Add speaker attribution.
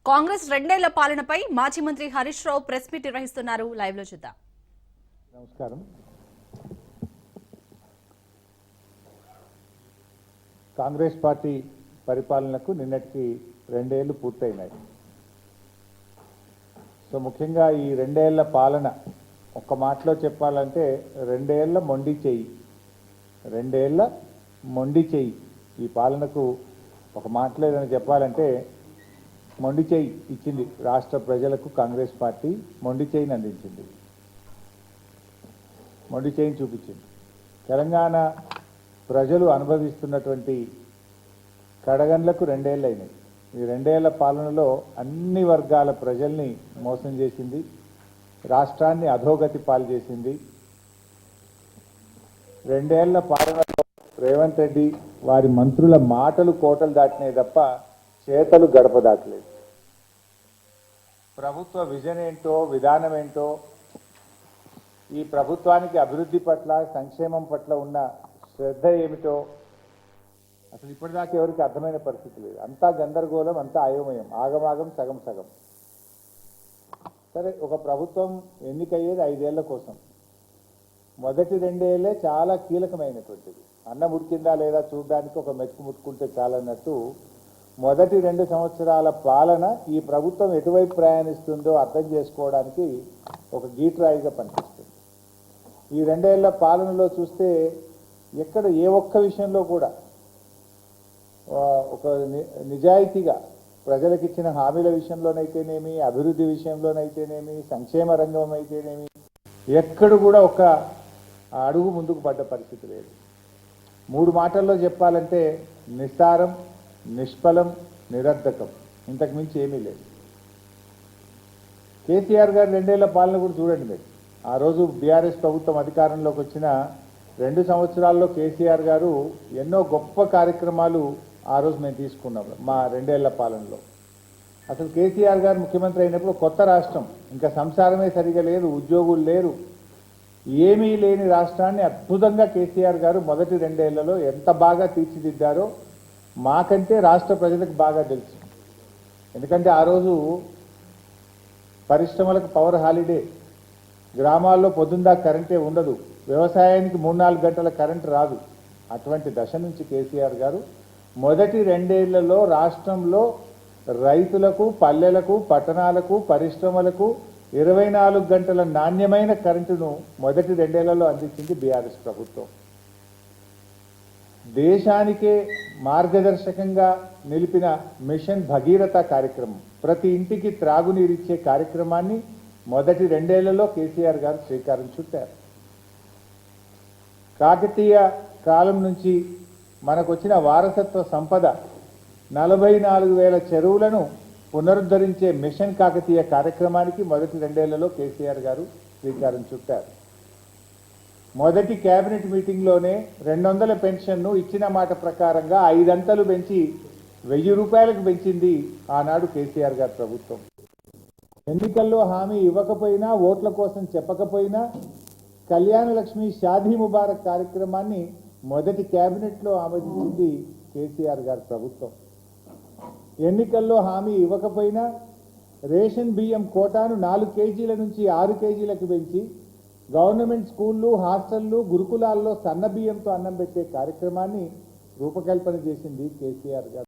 Speaker 1: కాంగ్రెస్ రెండేళ్ల పాలనపై మాజీ మంత్రి హరీష్ రావు ప్రెస్ మీట్ నిర్వహిస్తున్నారు. లైవ్ లో చూద్దాం.
Speaker 2: నమస్కారం. కాంగ్రెస్ పార్టీ పరిపాలనకు నిన్నటికి రెండేళ్లు పూర్తయినాయి. సో ముఖ్యంగా ఈ రెండేళ్ల పాలన ఒక్క మాటలో చెప్పాలంటే రెండేళ్ల మొండి చెయ్యి. ఈ పాలనకు ఒక మాటలో ఏదైనా చెప్పాలంటే మొండి చెయ్యి ఇచ్చింది రాష్ట్ర ప్రజలకు. కాంగ్రెస్ పార్టీ మొండి చెయ్యిని అందించింది, మొండి చెయ్యిని చూపించింది. తెలంగాణ ప్రజలు అనుభవిస్తున్నటువంటి కడగండ్లకు రెండేళ్ళు అయినాయి. ఈ రెండేళ్ల పాలనలో అన్ని వర్గాల ప్రజల్ని మోసం చేసింది, రాష్ట్రాన్ని అధోగతి పాలు చేసింది. రెండేళ్ల పాలనలో రేవంత్ రెడ్డి వారి మంత్రుల మాటలు కోటలు దాటినాయి తప్ప చేతలు గడప దాటలేదు. ప్రభుత్వ విజన్ ఏంటో, విధానం ఏంటో, ఈ ప్రభుత్వానికి అభివృద్ధి పట్ల, సంక్షేమం పట్ల ఉన్న శ్రద్ధ ఏమిటో అసలు ఇప్పటిదాకా ఎవరికి అర్థమైన పరిస్థితి లేదు. అంతా గందరగోళం, అంతా అయోమయం, ఆగమాగం, సగం సగం. సరే, ఒక ప్రభుత్వం ఎన్నికయ్యేది 5 ఏళ్ల కోసం. మొదటి 2 ఏళ్లే చాలా కీలకమైనటువంటిది. అన్నం ఉడికిందా లేదా చూడడానికి ఒక మెతుకు ముట్టుకుంటే చాలన్నట్టు మొదటి 2 సంవత్సరాల పాలన ఈ ప్రభుత్వం ఎటువైపు ప్రయాణిస్తుందో అర్థం చేసుకోవడానికి ఒక గీట్రాయిగా పనిచేస్తుంది. ఈ 2 ఏళ్ల పాలనలో చూస్తే ఎక్కడ ఏ ఒక్క విషయంలో కూడా ఒక నిజాయితీగా ప్రజలకు ఇచ్చిన హామీల విషయంలోనైతేనేమి, అభివృద్ధి విషయంలోనైతేనేమి, సంక్షేమ రంగం అయితేనేమి ఎక్కడ కూడా ఒక అడుగు ముందుకు పడ్డ పరిస్థితి లేదు. 3 మాటల్లో చెప్పాలంటే నిస్సారం, నిష్ఫలం, నిరర్ధకం, ఇంతకు మించి ఏమీ లేదు. కేసీఆర్ గారు 2 ఏళ్ల పాలన కూడా చూడండి మీరు. ఆ రోజు బీఆర్ఎస్ ప్రభుత్వం అధికారంలోకి వచ్చిన 2 సంవత్సరాల్లో కేసీఆర్ గారు ఎన్నో గొప్ప కార్యక్రమాలు ఆ రోజు మేము తీసుకున్నాం. మా 2 ఏళ్ల పాలనలో అసలు కేసీఆర్ గారు ముఖ్యమంత్రి అయినప్పుడు కొత్త రాష్ట్రం, ఇంకా సంసారమే సరిగా లేదు, ఉద్యోగులు లేరు, ఏమీ లేని రాష్ట్రాన్ని అద్భుతంగా కేసీఆర్ గారు మొదటి 2 ఏళ్లలో ఎంత బాగా తీర్చిదిద్దారో మాకంటే రాష్ట్ర ప్రజలకు బాగా తెలుసు. ఎందుకంటే ఆ రోజు పరిశ్రమలకు పవర్ హాలిడే, గ్రామాల్లో పొద్దుందా కరెంటే ఉండదు, వ్యవసాయానికి 3-4 గంటల కరెంటు రాదు. అటువంటి దశ నుంచి కేసీఆర్ గారు మొదటి 2 ఏళ్లలో రాష్ట్రంలో రైతులకు, పల్లెలకు, పట్టణాలకు, పరిశ్రమలకు 24 గంటల నాణ్యమైన కరెంటును మొదటి 2 ఏళ్లలో అందించింది బీఆర్ఎస్ ప్రభుత్వం. దేశానికే మార్గదర్శకంగా నిలిపిన మిషన్ భగీరథ కార్యక్రమం, ప్రతి ఇంటికి త్రాగునీరిచ్చే కార్యక్రమాన్ని మొదటి 2 ఏళ్లలో కేసీఆర్ గారు శ్రీకారం చుట్టారు. కాకతీయ కాలం నుంచి మనకు వచ్చిన వారసత్వ సంపద 44,000 చెరువులను పునరుద్ధరించే మిషన్ కాకతీయ కార్యక్రమానికి మొదటి 2 ఏళ్లలో కేసీఆర్ గారు శ్రీకారం చుట్టారు. మొదటి కేబినెట్ మీటింగ్లోనే 200 పెన్షన్ను ఇచ్చిన మాట ప్రకారంగా 5 అంతలు పెంచి 1000 రూపాయలకు పెంచింది ఆనాడు కేసీఆర్ గారి ప్రభుత్వం. ఎన్నికల్లో హామీ ఇవ్వకపోయినా, ఓట్ల కోసం చెప్పకపోయినా కళ్యాణ లక్ష్మి, షాదీ ముబారక్ కార్యక్రమాన్ని మొదటి కేబినెట్లో ఆమోదించింది కేసీఆర్ గారి ప్రభుత్వం. ఎన్నికల్లో హామీ ఇవ్వకపోయినా రేషన్ బియ్యం కోటాను 4 కేజీల నుంచి 6 కేజీలకు పెంచి గవర్నమెంట్ స్కూళ్ళు, హాస్టళ్లు, గురుకులాల్లో సన్న బియ్యంతో అన్నం పెట్టే కార్యక్రమాన్ని రూపకల్పన చేసింది కేసీఆర్ గారు.